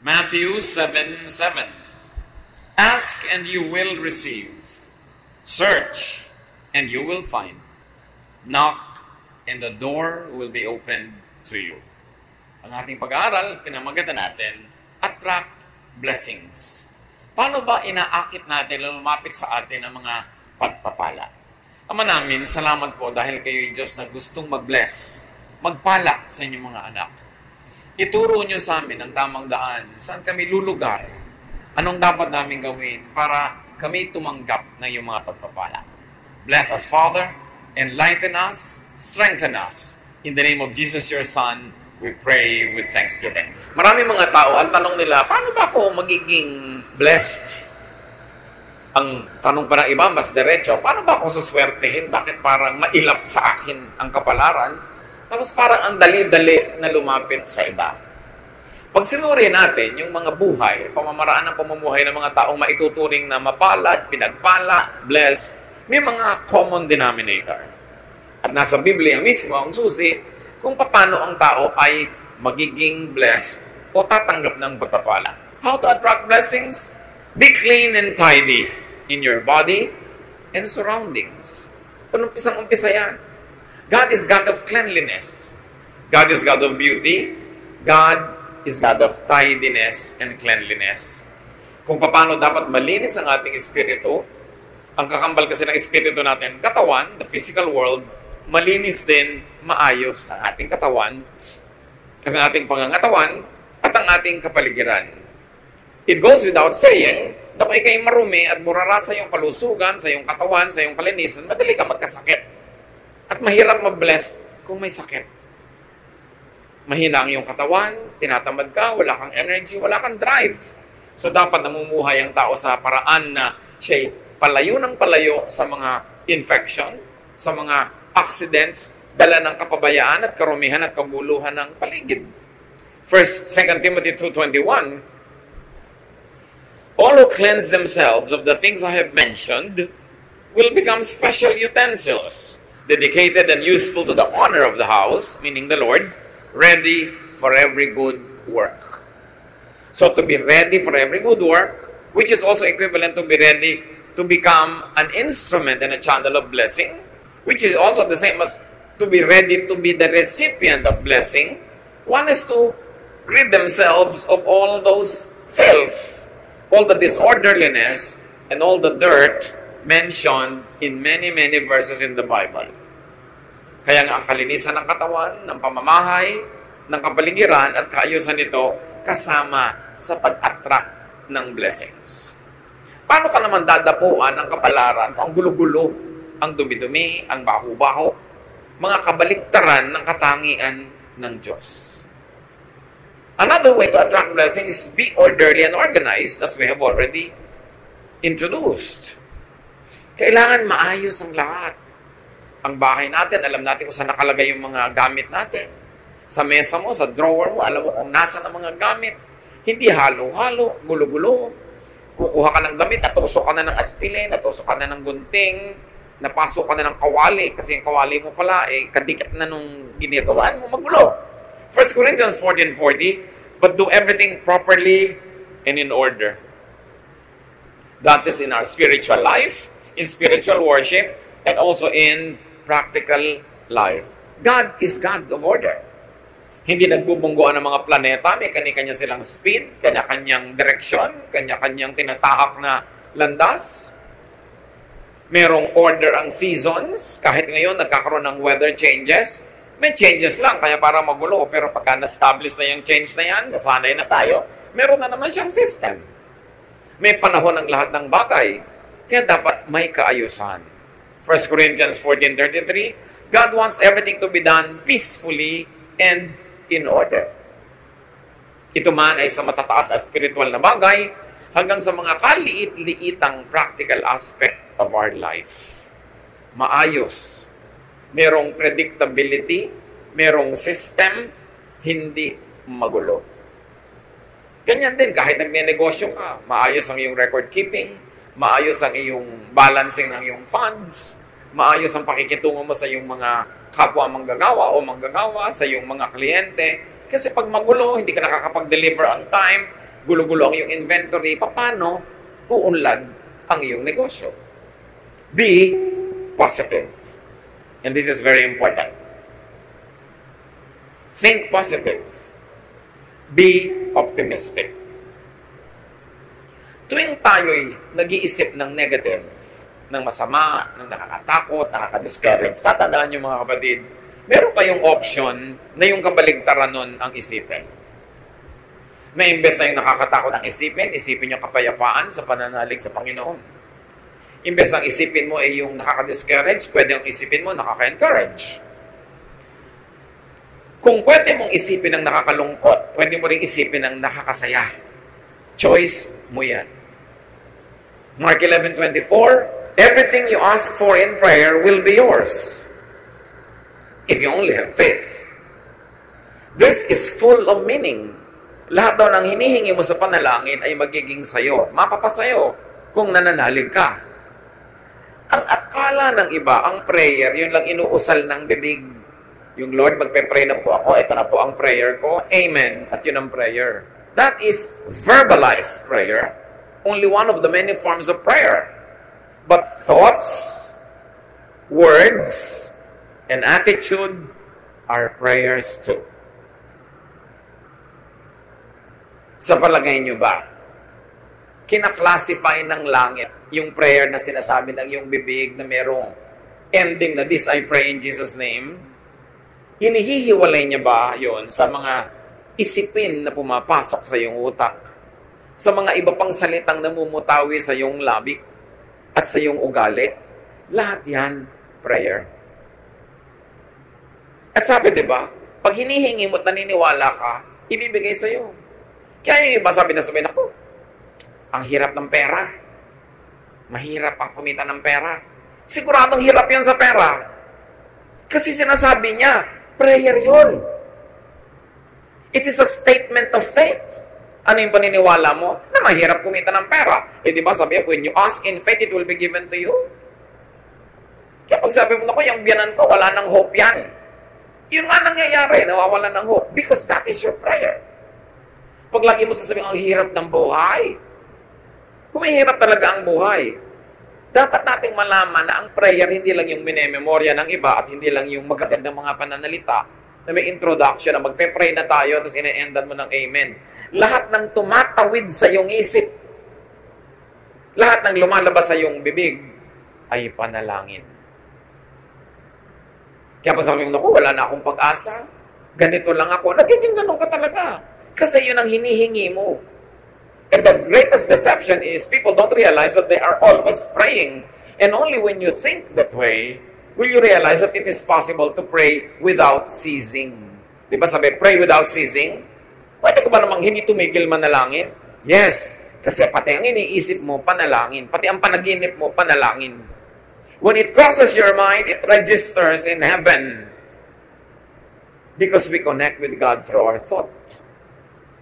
Matthew 7:7. Ask and you will receive. Search and you will find. Knock and the door will be opened to you. Ang ating pag-aaral, pinamagatan natin, attract blessings. Paano ba inaakit natin, lumapit sa atin ang mga pagpapala? Ama namin, salamat po dahil kayo Diyos na gustong mag-bless, magpala sa inyong mga anak. Ituro nyo sa amin ang tamang daan, saan kami lulugar, anong dapat namin gawin para kami tumanggap ng iyong mga pagpapala. Bless us, Father, enlighten us, strengthen us. In the name of Jesus, your Son, we pray with thanksgiving. Maraming mga tao, ang tanong nila, paano ba ako magiging blessed? Ang tanong pa ng iba, mas diretso, paano ba ako suswertehin? Bakit parang mailap sa akin ang kapalaran? Tapos parang ang dali-dali na lumapit sa iba. Pag sinuri natin yung mga buhay, pamamaraan ng pamumuhay ng mga taong maituturing na mapalad, pinagpala, blessed, may mga common denominator. At nasa Biblia mismo ang susi kung paano ang tao ay magiging blessed o tatanggap ng pagpapala. How to attract blessings? Be clean and tidy in your body and surroundings. Umpisang-umpisa yan. God is God of cleanliness. God is God of beauty. God is God of tidiness and cleanliness. Kung paano dapat malinis ang ating espiritu, ang kakambal kasi ng espiritu natin, katawan, the physical world, malinis din, maayos ang ating katawan, ang ating pangangatawan, at ang ating kapaligiran. It goes without saying, na kung ikay marumi at burarasa yung kalusugan sa iyong katawan, sa iyong kalinisan, madali ka magkasakit. At mahirap ma-blessed kung may sakit. Mahina ang iyong katawan, tinatamad ka, wala kang energy, wala kang drive. So dapat namumuhay ang tao sa paraan na siya'y palayo ng palayo sa mga infection, sa mga accidents, dala ng kapabayaan at karumihan at kaguluhan ng paligid. 2 Timothy 2:21, all who cleanse themselves of the things I have mentioned will become special utensils, dedicated and useful to the honor of the house, meaning the Lord, ready for every good work. So to be ready for every good work, which is also equivalent to be ready to become an instrument and a channel of blessing, which is also the same as to be ready to be the recipient of blessing. One is to rid themselves of all those filth, all the disorderliness, and all the dirt mentioned in many, many verses in the Bible. Kaya nga ang kalinisan ng katawan, ng pamamahay, ng kapaligiran at kaayusan nito kasama sa pag-attract ng blessings. Paano ka naman dadapuan ng kapalaran kung ang gulo-gulo, ang dumi-dumi, ang baho-baho, mga kabaliktaran ng katangian ng Diyos? Another way to attract blessings is be orderly and organized, as we have already introduced. Kailangan maayos ang lahat. Ang bahay natin, alam natin kung saan nakalagay yung mga gamit natin. Sa mesa mo, sa drawer mo, alam mo kung nasa ng mga gamit. Hindi halo-halo, gulo-gulo. Kukuha ka ng damit, natusok ka na ng aspilin, natusok ka na ng gunting, napasok ka na ng kawali, kasi yung kawali mo pala, kadikit na nung ginagawaan mo, magulo. 1 Corinthians 14:40, but do everything properly and in order. That is in our spiritual life, in spiritual worship, and also in practical life. God is God of order. Hindi nagbubungguan ng mga planeta, may kanya-kanya silang speed, kanya-kanyang direksyon, kanya-kanyang tinatahak na landas. Merong order ang seasons, kahit ngayon nagkakaroon ng weather changes, may changes lang, kaya parang magulo, pero pagka na-establish na yung change na yan, nasanay na tayo, meron na naman siyang system. May panahon ng lahat ng bagay, kaya dapat may kaayusan. 1 Corinthians 14:33, God wants everything to be done peacefully and in order. Ito man ay sa matataas na spiritual na bagay, hanggang sa mga kaliit-liitang practical aspect of our life. Maayos. Merong predictability, merong system, hindi magulo. Ganyan din, kahit nagne-negosyo ka, maayos ang iyong record keeping, maayos ang iyong balancing ng iyong funds, maayos ang pakikitungo mo sa iyong mga kapwa manggagawa sa iyong mga kliyente. Kasi pag magulo, hindi ka nakakapag-deliver on time, gulo-gulo ang iyong inventory, paano uunlad ang iyong negosyo? Be positive. And this is very important. Think positive. Be optimistic. Tuwing tayo'y nag-iisip ng negative, ng masama, ng nakakatakot, nakaka-discourage, tatandaan niyo mga kapatid, meron kayong option na yung kabaligtaran nun ang isipin. Na imbes na yung nakakatakot ang isipin niyo kapayapaan sa pananalig sa Panginoon. Imbes na isipin mo ay yung nakaka-discourage, pwede yung isipin mo nakaka-encourage. Kung pwede mong isipin ang nakakalungkot, pwede mo rin isipin ang nakakasaya. Choice mo yan. Mark 11:24, everything you ask for in prayer will be yours. If you only have faith. This is full of meaning. Lahat daw ng hinihingi mo sa panalangin ay magiging sayo. Mapapasayo kung nananalig ka. Ang akala ng iba, ang prayer, yun lang inuusal ng bibig. Yung Lord, magpe-pray na po ako, ito na po ang prayer ko, amen, at yun ang prayer. That is verbalized prayer. Only one of the many forms of prayer. But thoughts, words, and attitude are prayers too. Sa palagay nyo ba, kinaklasify ng langit yung prayer na sinasabi ng iyong bibig na merong ending na this I pray in Jesus' name? Hinihiwalay niya ba yon sa mga isipin na pumapasok sa iyong utak? Sa mga iba pang salitang namumutawi sa iyong labi at sa iyong ugali? Lahat yan, prayer. At sabi, di ba, pag hinihingi mo at naniniwala ka, ibibigay sa iyo. Kaya yung iba sabi ako, ang hirap ng pera. Mahirap ang kumita ng pera. Siguradong hirap yan sa pera. Kasi sinasabi niya, prayer yun. It is a statement of faith. Ano yung paniniwala mo? Na mahirap kumita ng pera. Eh di ba sabi, when you ask in faith, it will be given to you. Kaya pag sabi mo, yung biyanan ko, wala nang hope yan. Yun nga nangyayari, nawawala ng hope. Because that is your prayer. Pag lagi mo sasabihin, ang hirap ng buhay. Humihirap talaga ang buhay. Dapat nating malaman na ang prayer hindi lang yung minememorya ng iba at hindi lang yung magagandang mga pananalita na may introduction na magpe-pray na tayo tapos ine-endan mo ng amen. Lahat ng tumatawid sa iyong isip, lahat ng lumalabas sa iyong bibig ay panalangin. Kaya pa sabi ko, wala na akong pag-asa. Ganito lang ako. Nagiging ganun ka talaga. Kasi yun ang hinihingi mo. And the greatest deception is people don't realize that they are always praying. And only when you think that way, will you realize that it is possible to pray without ceasing. Di ba sabi, pray without ceasing? Pwede ko ba namang hindi tumigil manalangin? Yes. Kasi pati ang iniisip mo, panalangin. Pati ang panaginip mo, panalangin. When it crosses your mind, it registers in heaven. Because we connect with God through our thought.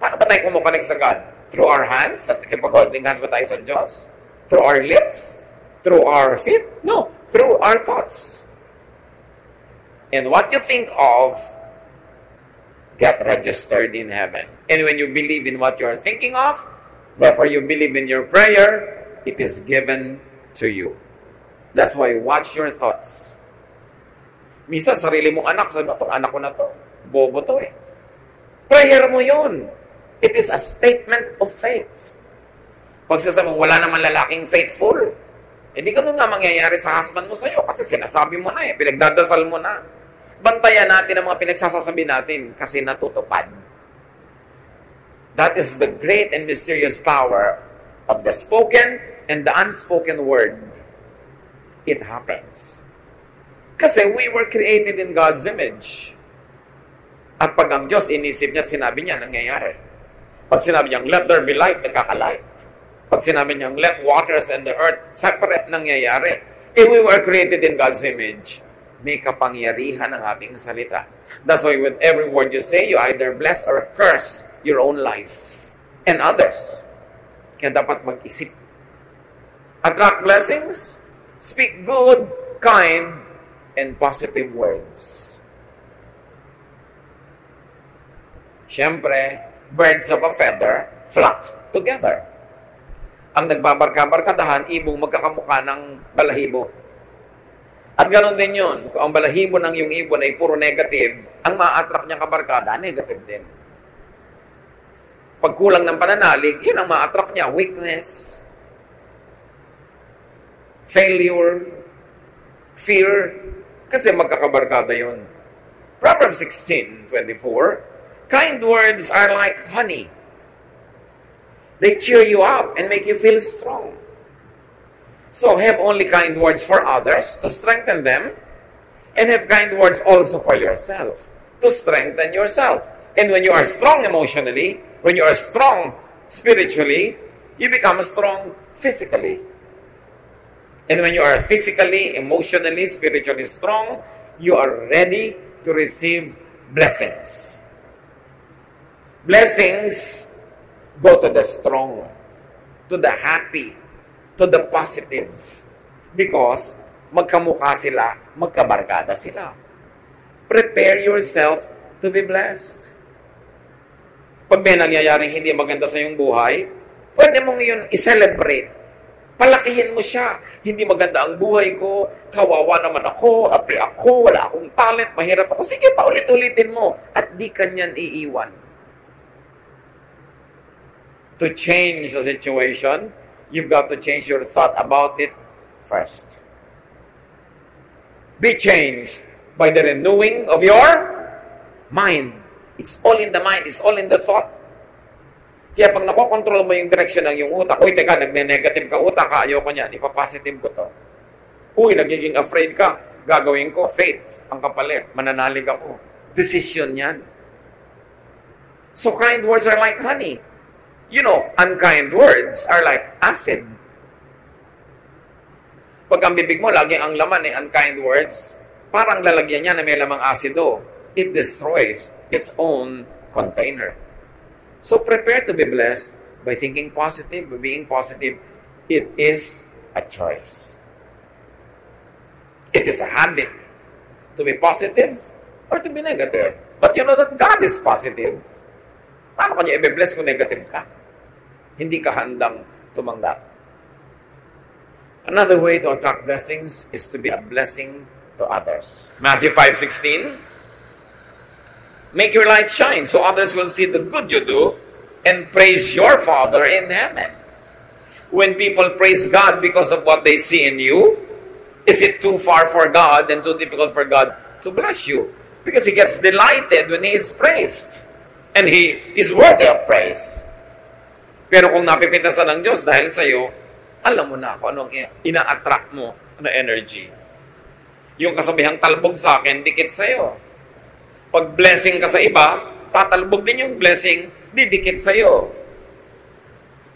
Paano ba tayo kumukonect sa God? Through our hands? At nakipag-holding hands ba tayo sa Diyos? Through our lips? Through our feet? No. Through our thoughts. And what you think of get registered in heaven. And when you believe in what you are thinking of, therefore you believe in your prayer, it is given to you. That's why watch your thoughts. Minsan, sarili mong anak, sabi mo, anak ko na to. Bobo to eh. Prayer mo yun. It is a statement of faith. Pag sasabi mo, wala naman lalaking faithful, hindi ka nun nga mangyayari sa husband mo sa'yo kasi sinasabi mo na eh, pinagdadasal mo na. Bantayan natin ang mga pinagsasasabi natin kasi natutupad. That is the great and mysterious power of the spoken and the unspoken word. It happens. Kasi we were created in God's image. At pag ang Diyos inisip niya, sinabi niya, nangyayari. Pag sinabi niya, let there be light, nagkakalight. Pag sinabi niya, let waters and the earth separate, nangyayari. If we were created in God's image, may kapangyarihan ang ating salita. That's why with every word you say, you either bless or curse your own life and others. Kaya dapat mag-isip. Attract blessings, speak good, kind, and positive words. Siyempre, birds of a feather flock together. Ang nagbabarka-barkadahan, ibong magkakamukha ng balahibo. At ganoon din yun. Kung ang balahibo ng yung ibon ay puro negative, ang ma-attract niyang kabarkada, negative din. Pag kulang ng pananalig, yun ang ma-attract niya. Weakness, failure, fear, kasi magkakabarkada yun. Proverbs 16:24, kind words are like honey. They cheer you up and make you feel strong. So have only kind words for others to strengthen them, and have kind words also for yourself to strengthen yourself. And when you are strong emotionally, when you are strong spiritually, you become strong physically. And when you are physically, emotionally, spiritually strong, you are ready to receive blessings. Blessings go to the strong, to the happy, to the positive. Because magkamukha sila, magkabarkada sila. Prepare yourself to be blessed. Pag may nangyayaring hindi maganda sa iyong buhay, pwede mong yun i-celebrate. Palakihin mo siya. Hindi maganda ang buhay ko, kawawa naman ako, apri ako, wala akong talent, mahirap ako. Sige, paulit-ulitin mo. At di kanyan iiwan. To change the situation, you've got to change your thought about it first. Be changed by the renewing of your mind. It's all in the mind. It's all in the thought. Kaya pag nakokontrol mo yung direction ng yung utak, uy, teka, nagne-negative ka utak, ayoko niyan, ipapositive ko to. Uy, nagiging afraid ka, gagawin ko, faith, ang kapalit, mananalig ako. Decision yan. So kind words are like honey. You know, unkind words are like acid. Pag ang bibig mo, laging ang laman unkind words, parang lalagyan niya na may lamang asido. It destroys its own container. So prepare to be blessed by thinking positive, by being positive. It is a choice. It is a habit to be positive or to be negative. But you know that God is positive. Paano kanya i-bless kung negative ka? Hindi ka handang tumanggap. Another way to attract blessings is to be a blessing to others. Matthew 5:16, make your light shine so others will see the good you do and praise your Father in heaven. When people praise God because of what they see in you, is it too far for God and too difficult for God to bless you? Because He gets delighted when He is praised. And He is worthy of praise. Pero kung napipitasan ng Diyos dahil sa iyo, alam mo na kung anong ina-attract mo na energy. Yung kasabihang talbog sa akin, dikit sa iyo. Pag blessing ka sa iba, tatalbog din yung blessing, didikit sa iyo.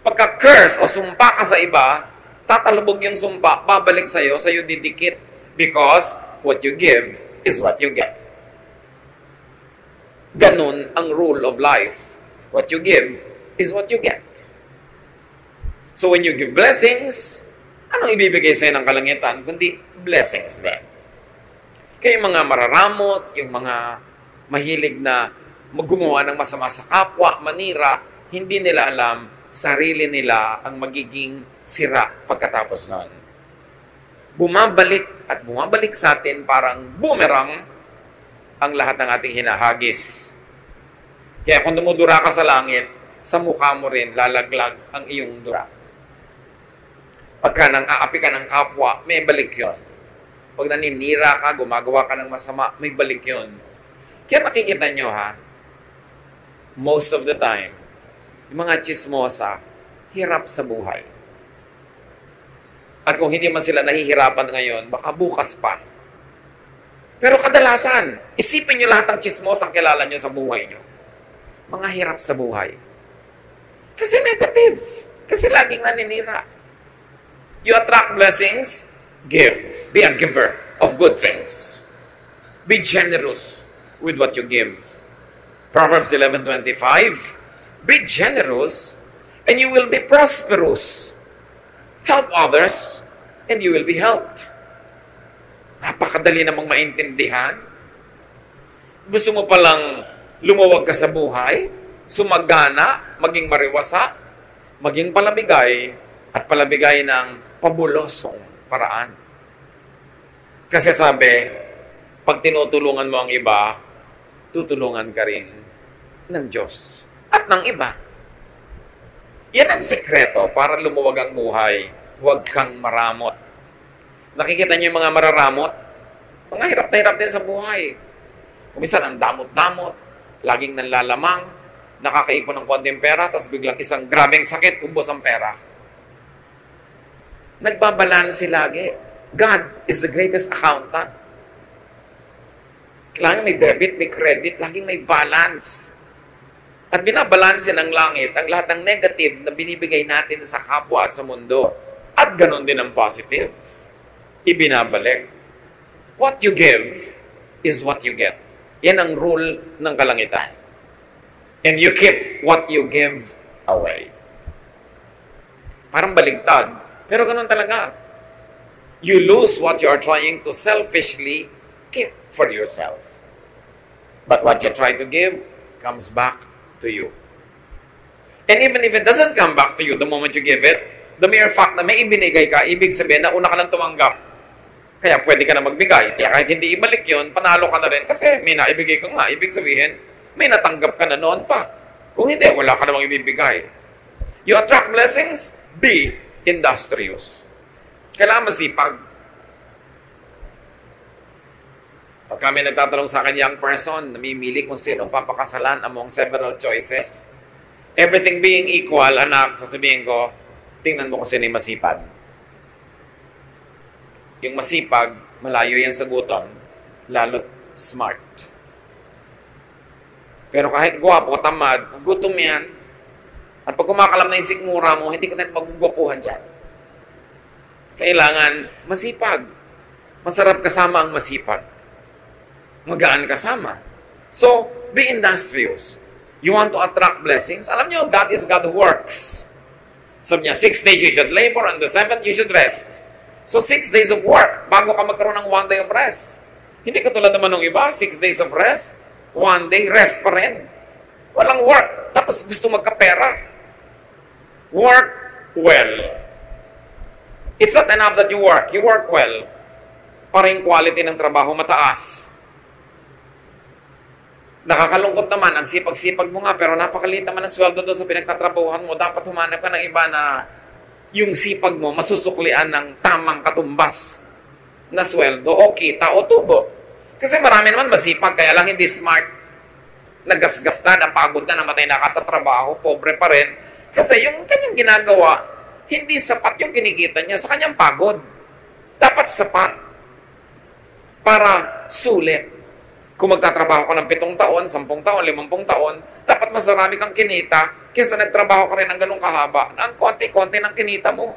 Pagka-curse o sumpa ka sa iba, tatalbog yung sumpa, babalik sa iyo didikit. Because what you give is what you get. Ganun ang rule of life. What you give is what you get. So when you give blessings, anong ibibigay sa'yo ng kalangitan? Kundi blessings din. Kaya yung mga mararamot, yung mga mahilig na gumawa ng masama sa kapwa, manira, hindi nila alam, sarili nila ang magiging sira pagkatapos nun. Bumabalik at bumabalik sa atin parang boomerang ang lahat ng ating hinahagis. Kaya kung dumudura ka sa langit, sa mukha mo rin lalaglag ang iyong dura. Pagka nang aapi ka ng kapwa, may balik yon. Pag naninira ka, gumagawa ka ng masama, may balik yon. Kaya nakikita nyo ha, most of the time, yung mga chismosa, hirap sa buhay. At kung hindi man sila nahihirapan ngayon, baka bukas pa. Pero kadalasan, isipin nyo lahat ng chismosa ang kilala nyo sa buhay nyo. Mga hirap sa buhay. Kasi negative. Kasi laging naninira. You attract blessings, give. Be a giver of good things. Be generous with what you give. Proverbs 11:25, be generous and you will be prosperous. Help others and you will be helped. Napakadali namang maintindihan. Gusto mo palang lumawag ka sa buhay? sumagana, maging mariwasa, maging palabigay, at palabigay ng pabulosong paraan. Kasi sabi, pag tinutulungan mo ang iba, tutulungan ka rin ng Diyos at ng iba. Yan ang sikreto para lumuwag ang buhay. Huwag kang maramot. Nakikita niyo yung mga mararamot? Mga hirap na hirap din sa buhay. Kumisan ang damot-damot, laging nanlalamang, nakakaipon ng konting pera, tapos biglang isang grabeng sakit, ubos ang pera. Nagbabalanse lagi. God is the greatest accountant. Kailangan may debit, may credit, laging may balance. At binabalanse ng langit ang lahat ng negative na binibigay natin sa kapwa at sa mundo. At ganon din ang positive. Ibinabalik. What you give is what you get. Yan ang rule ng kalangitan. And you keep what you give away. Parang baligtad. Pero ganon talaga. You lose what you are trying to selfishly keep for yourself. But what you try to give comes back to you. And even if it doesn't come back to you the moment you give it, the mere fact na may ibinigay ka, ibig sabihin na una ka lang tumanggap. Kaya pwede ka na magbigay. Kaya kahit hindi ibalik yun, panalo ka na rin kasi may naibigay ka nga. Ibig sabihin, may natanggap ka na noon pa. Kung hindi, wala ka namang ibibigay. You attract blessings, be industrious. Kailangan masipag. Pag kami nagtatanong sa akin, young person, namimili kung sino papakasalan among several choices. Everything being equal, anak, sasabihin ko, tingnan mo kung sino yung masipag. Yung masipag, malayo yan sa gutom, lalo't smart. Pero kahit gwapo, tamad, gutom yan. At pag kumakalam na yung sikmura mo, hindi ka na magugwapuhan dyan. Kailangan masipag. Masarap kasama ang masipag. Magaan kasama. So, be industrious. You want to attract blessings? Alam nyo, God is God who works. Sabi niya, 6 days you should labor, and the 7th you should rest. So, 6 days of work, bago ka magkaroon ng 1 day of rest. Hindi katulad naman ng iba, 6 days of rest, 1 day, rest pa rin. Walang work, tapos gusto magkapera. Work well. It's not enough that you work well. Para yung quality ng trabaho mataas. Nakakalungkot naman, ang sipag-sipag mo nga, pero napakaliit naman ang sweldo doon sa pinagtatrabahuhan mo. Dapat humanap ka ng iba na yung sipag mo masusuklian ng tamang katumbas na sweldo o kita o tubo. Kasi marami naman masipag, kaya lang hindi smart. Nagasgas na, napagod na, namatay na katatrabaho, pobre pa rin. Kasi yung kanyang ginagawa, hindi sapat yung kinikita niya sa kanyang pagod. Dapat sapat para sulit. Kung magtatrabaho ka ng 7 taon, 10 taon, 50 taon, dapat mas marami kang kinita kaysa nagtrabaho ka rin ng ganung kahaba. Ang konti-konti ng kinita mo.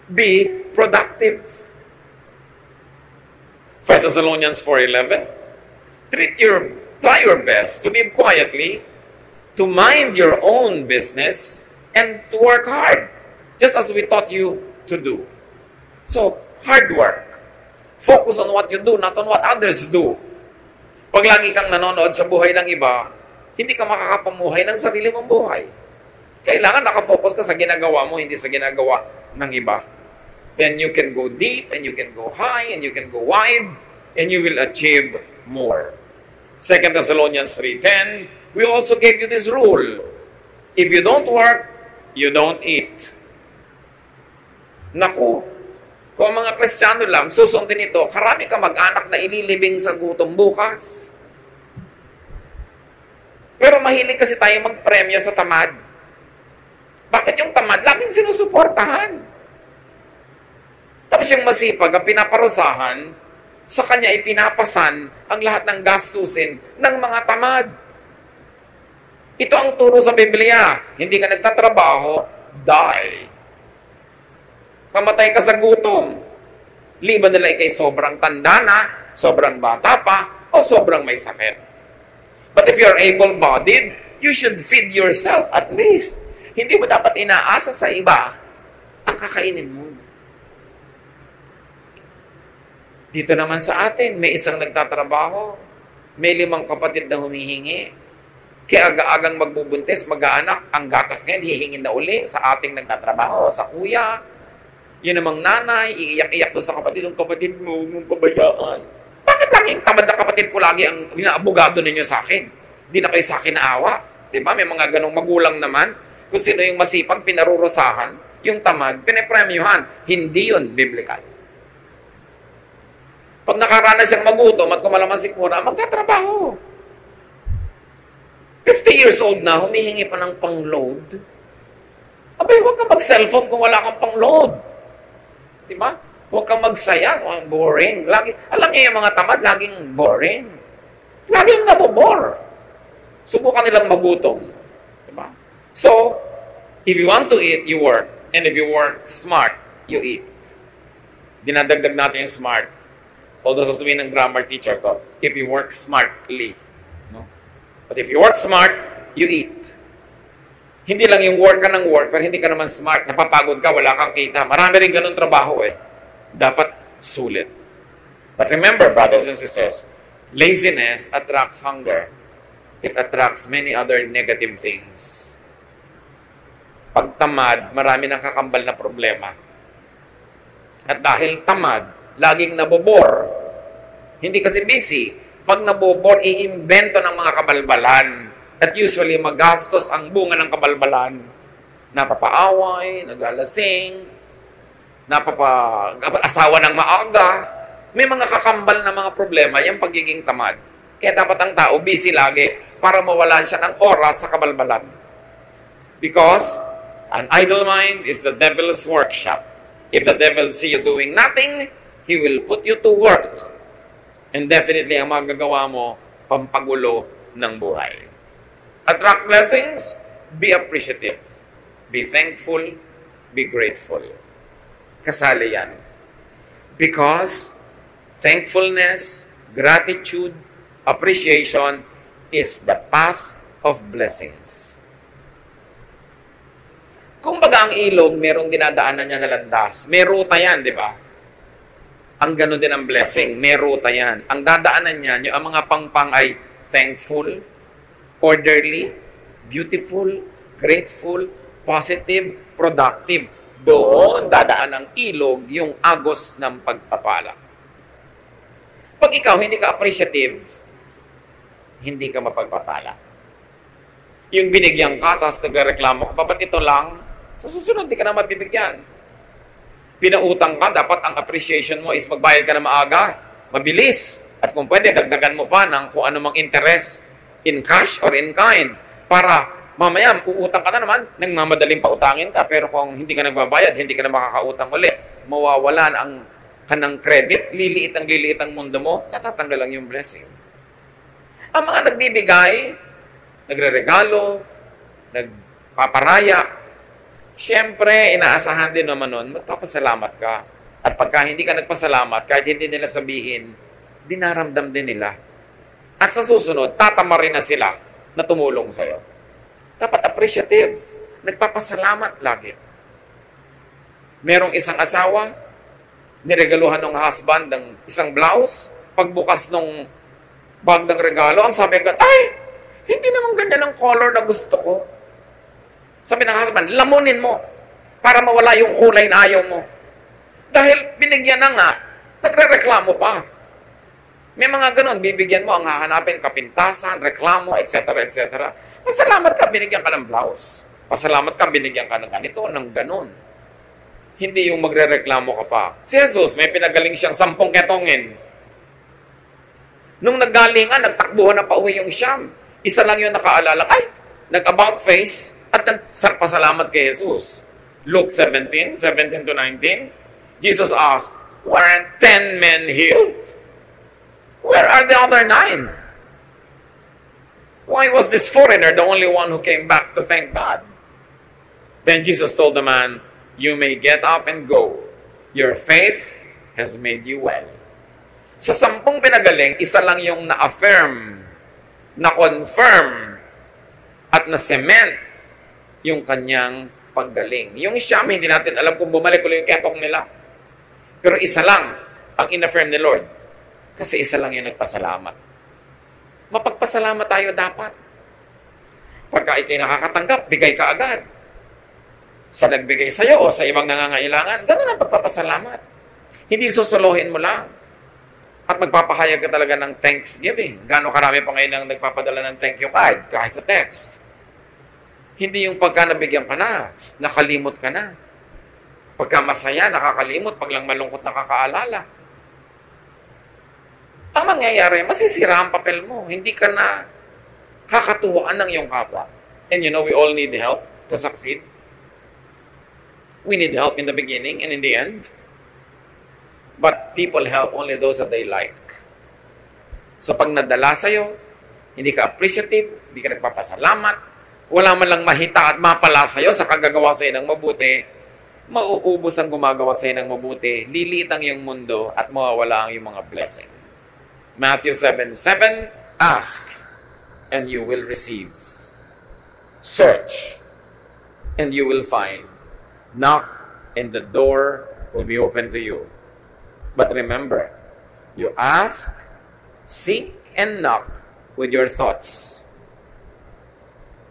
Be productive. 1 Thessalonians 4:11. Try your best to live quietly, to mind your own business, and to work hard, just as we taught you to do. So, hard work. Focus on what you do, not on what others do. Pag lagi kang nanonood sa buhay ng iba, hindi ka makakapamuhay ng sarili mong buhay. Kailangan nakafocus ka sa ginagawa mo, hindi sa ginagawa ng iba. Then you can go deep, and you can go high, and you can go wide, and you will achieve more. 2 Thessalonians 3:10, we also gave you this rule. If you don't work, you don't eat. Naku, kung mga Kristiyano lang, susundin ito, karami ka mag-anak na ililibing sa gutom bukas. Pero mahilig kasi tayo magpremyo sa tamad. Bakit yung tamad? Laging sinusuportahan. Tapos yung masipag, ang pinaparusahan, sa kanya ipinapasan ang lahat ng gastusin ng mga tamad. Ito ang turo sa Biblia. Hindi ka nagtatrabaho, die. Mamatay ka sa gutom. Liban nila ikay sobrang tanda na, sobrang bata pa, o sobrang may sakit. But if you're able-bodied, you should feed yourself at least. Hindi mo dapat inaasa sa iba ang kakainin mo. Dito naman sa atin, may isang nagtatrabaho, may 5 kapatid na humihingi. Kaya aga-agang magbubuntis, mag-aanak, ang gatas ngayon, hihingin na uli sa ating nagtatrabaho, sa kuya. Yun namang nanay, iiyak-iyak doon sa kapatid, ang kapatid mo, huwag mong pabayaan. Bakit laging tamad na kapatid ko lagi ang inaabogado ninyo sa akin? Hindi na kayo sa akin naawa. Diba? May mga ganong magulang naman. Kung sino yung masipag, pinarurusahan. Yung tamad, pinapremyuhan. Hindi yun biblical. Pag nakaranas siyang magutom at kumalaman si Kura, magtatrabaho. 50 years old na, humihingi pa ng pang-load. Abay, huwag kang mag-cellphone kung wala kang pang-load. Diba? Huwag kang magsaya. Boring. Lagi, alam niyo yung mga tamad, laging boring. Laging nabobore. Subukan nilang magutom. Diba? So, if you want to eat, you work. And if you work smart, you eat. Dinadagdag natin yung smart. Although sasabihin ng grammar teacher ko, if you work smartly. No? But if you work smart, you eat. Hindi lang yung work ka ng work, pero hindi ka naman smart. Napapagod ka, wala kang kita. Marami rin ganun trabaho eh. Dapat sulit. But remember, brothers and sisters, laziness attracts hunger. It attracts many other negative things. Pag tamad, marami nang kakambal na problema. At dahil tamad, laging nabobor. Hindi kasi busy. Pag nabobor, iimbento ng mga kabalbalan. At usually, magastos ang bunga ng kabalbalan. Napapaaway, nagalasing, asawa ng maaga. May mga kakambal na mga problema, yung pagiging tamad. Kaya dapat ang tao busy lagi para mawalan siya ng oras sa kabalbalan. Because an idle mind is the devil's workshop. If the devil see you doing nothing, he will put you to work. And definitely, ang magagawa mo, pampagulo ng buhay. Attract blessings, be appreciative. Be thankful, be grateful. Kasali yan. Because thankfulness, gratitude, appreciation is the path of blessings. Kung baga ang ilog, merong dinadaanan niya na landas. May ruta yan, di ba? Ang gano'n din ang blessing. May ruta yan. Ang dadaanan niya, yung mga pangpang ay thankful, orderly, beautiful, grateful, positive, productive. Doon dadaan ng ilog yung agos ng pagpapala. Pag ikaw hindi ka appreciative, hindi ka mapagpapala. Yung binigyan ka, tapos nagreklamo ka, ba't ito lang? Sa susunod, hindi ka na mabibigyan. Pinautang ka, dapat ang appreciation mo is magbayad ka na maaga, mabilis. At kung pwede, dagdagan mo pa ng kung ano mang interest in cash or in kind. Para mamaya, uutang ka na naman, nang mamadaling pautangin ka. Pero kung hindi ka nagbabayad, hindi ka na makakautang ulit. Mawawalan ang kanang credit, liliit ang mundo mo, natatanggal lang yung blessing. Ang mga nagbibigay, nagre-regalo, nagpaparaya, siyempre, inaasahan din naman nun, magpapasalamat ka. At pagka hindi ka nagpasalamat, kahit hindi nila sabihin, dinaramdam din nila. At sa susunod, tatama rin na sila na tumulong sa'yo. Dapat appreciative. Nagpapasalamat lagi. Merong isang asawa, niregaluhan ng husband ng isang blouse, pagbukas ng bag ng regalo, ang sabi agad, ay, hindi naman ganyan ang color na gusto ko. Sabi ng husband, lamunin mo para mawala yung kulay na ayaw mo. Dahil binigyan na nga, nagre-reklamo pa. May mga ganun, bibigyan mo, ang hahanapin, kapintasan, reklamo, etc., etc. Pasalamat ka, binigyan ka ng blouse. Pasalamat ka, binigyan ka ng ganito, ng ganun. Hindi yung magre-reklamo ka pa. Si Jesus, may pinagaling siyang 10 ketongin. Nung naggalingan, nagtakbuhan na pauwi yung Siyam. Isa lang yung nakaalala, ay, nag-about face, at nagpasalamat kay Jesus. Luke 17 to 19, Jesus asked, weren't 10 men healed? Where are the other 9? Why was this foreigner the only one who came back to thank God? Then Jesus told the man, you may get up and go. Your faith has made you well. Sa 10 pinagaling, isa lang yung na-affirm, na-confirm, at na-cement yung kanyang paggaling. Yung Siyam, hindi natin alam kung bumalik ulit yung ketong nila. Pero isa lang ang in-affirm ni Lord. Kasi isa lang yung nagpasalamat. Mapagpasalamat tayo dapat. Pagka ikay nakakatanggap, bigay ka agad. Sa nagbigay sa'yo o sa ibang nangangailangan, ganun ang pagpapasalamat. Hindi susuluhin mo lang. At magpapahayag ka talaga ng thanksgiving. Gano'ng karami pa ngayon ang nagpapadala ng thank you card, kahit sa text. Hindi yung pagka nabigyan ka na, nakalimot ka na. Pagka masaya, nakakalimot, pag lang malungkot nakakaalala. Ang mangyayari, masisira ang papel mo. Hindi ka na kakatuwaan ng iyong kapwa. And you know, we all need help to succeed. We need help in the beginning and in the end. But people help only those that they like. So pag nadala sa'yo, hindi ka appreciative, hindi ka nagpapasalamat, wala man lang mahita at mapala sa'yo sa kagagawa sa'yo ng mabuti, mauubos ang gumagawa sa'yo ng mabuti, lilit ang iyong mundo at mawawala ang iyong mga blessing. Matthew 7:7, ask and you will receive. Search and you will find. Knock and the door will be open to you. But remember, you ask, seek, and knock with your thoughts,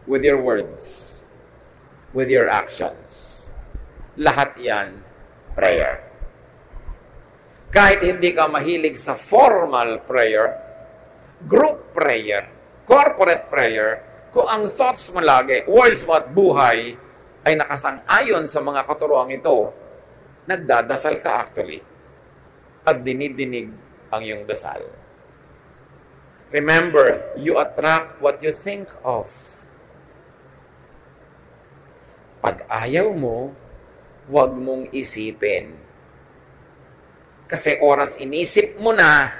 with your words, with your actions. Lahat yan, prayer. Kahit hindi ka mahilig sa formal prayer, group prayer, corporate prayer, kung ang thoughts mo lagi, words mo at buhay, ay nakasang-ayon sa mga katuroang ito, nagdadasal ka actually. At dinidinig ang iyong dasal. Remember, you attract what you think of. Pag ayaw mo, huwag mong isipin. Kasi oras inisip mo na,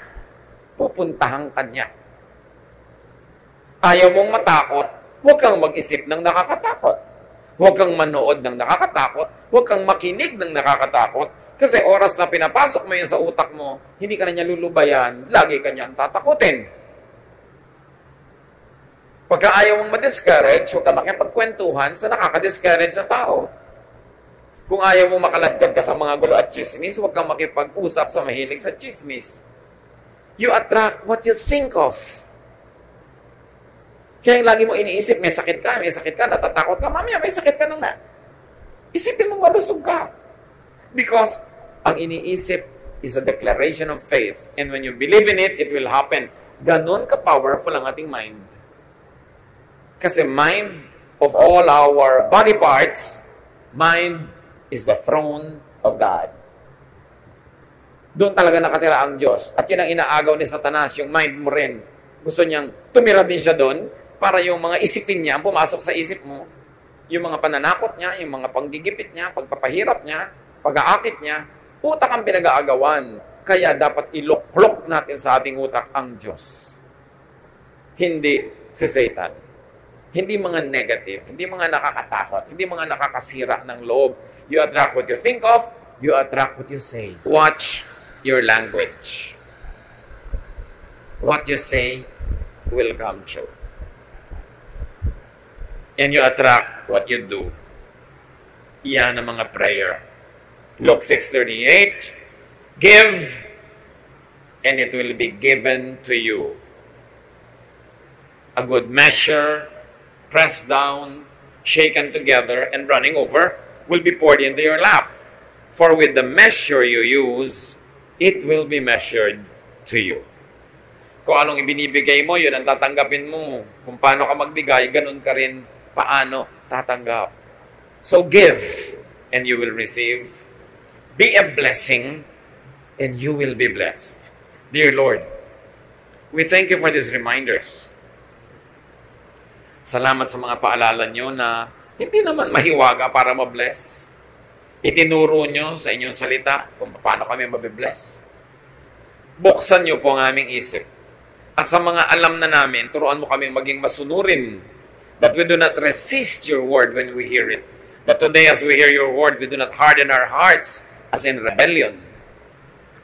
pupuntahan ka niya. Ayaw mong matakot, huwag kang mag-isip ng nakakatakot. Huwag kang manood ng nakakatakot, huwag kang makinig ng nakakatakot, kasi oras na pinapasok mo yun sa utak mo, hindi ka na niya lulubayan, lagi ka niyang tatakutin. Pagka ayaw mong ma-discourage, huwag ka makipagkwentuhan sa nakaka-discourage na tao. Kung ayaw mong makaladkad ka sa mga gulo at chismis, huwag kang makipag-usap sa mahilig sa chismis. You attract what you think of. Kaya yung lagi mo iniisip, may sakit ka, natatakot ka, mamaya may sakit ka na nga. Isipin mo malusog ka. Because ang iniisip is a declaration of faith. And when you believe in it, it will happen. Ganon ka-powerful ang ating mind. Kasi mind of all our body parts, mind is the throne of God. Doon talaga nakatira ang Diyos. At yun ang inaagaw ni Satanas, yung mind mo rin. Gusto niyang tumira din siya doon para yung mga isipin niya, pumasok sa isip mo, yung mga pananakot niya, yung mga panggigipit niya, pagpapahirap niya, pag-aakit niya, utak ang pinag-aagawan. Kaya dapat iloklok natin sa ating utak ang Diyos. Hindi si Satan. Hindi mga negative, hindi mga nakakatakot, hindi mga nakakasira ng loob. You attract what you think of, you attract what you say. Watch your language. What you say will come true. And you attract what you do. Iyan ang mga prayer. Luke 6:38, give, and it will be given to you. A good measure, pressed down, shaken together, and running over, will be poured into your lap. For with the measure you use, it will be measured to you. Kung anong ibinibigay mo, yun ang tatanggapin mo. Kung paano ka magbigay, ganun ka rin paano tatanggap. So give, and you will receive. Be a blessing, and you will be blessed. Dear Lord, we thank you for these reminders. Salamat sa mga paalala nyo na hindi naman mahiwaga para mabless. Itinuro nyo sa inyong salita kung paano kami mabibless. Buksan nyo po ang aming isip. At sa mga alam na namin, turuan mo kami maging masunurin. That we do not resist your word when we hear it. That today as we hear your word, we do not harden our hearts as in rebellion.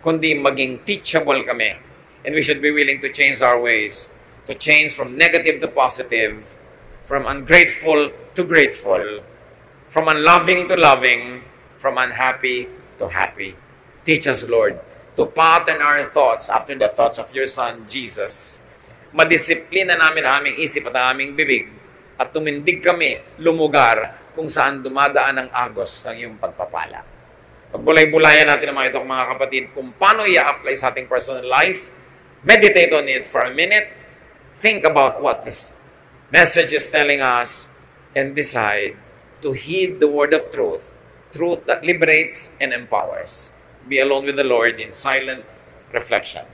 Kundi maging teachable kami. And we should be willing to change our ways. To change from negative to positive. From ungrateful to grateful. From unloving to loving. From unhappy to happy. Teach us, Lord, to pattern our thoughts after the thoughts of your Son, Jesus. Madisiplina namin ang aming isip at ang aming bibig at tumindig kami lumugar kung saan dumadaan ang agos ng iyong pagpapala. Pagbulay-bulayan natin naman ito, mga kapatid, kung paano i-apply sa ating personal life. Meditate on it for a minute. Think about what this message is telling us and decide to heed the word of truth, truth that liberates and empowers. Be alone with the Lord in silent reflection.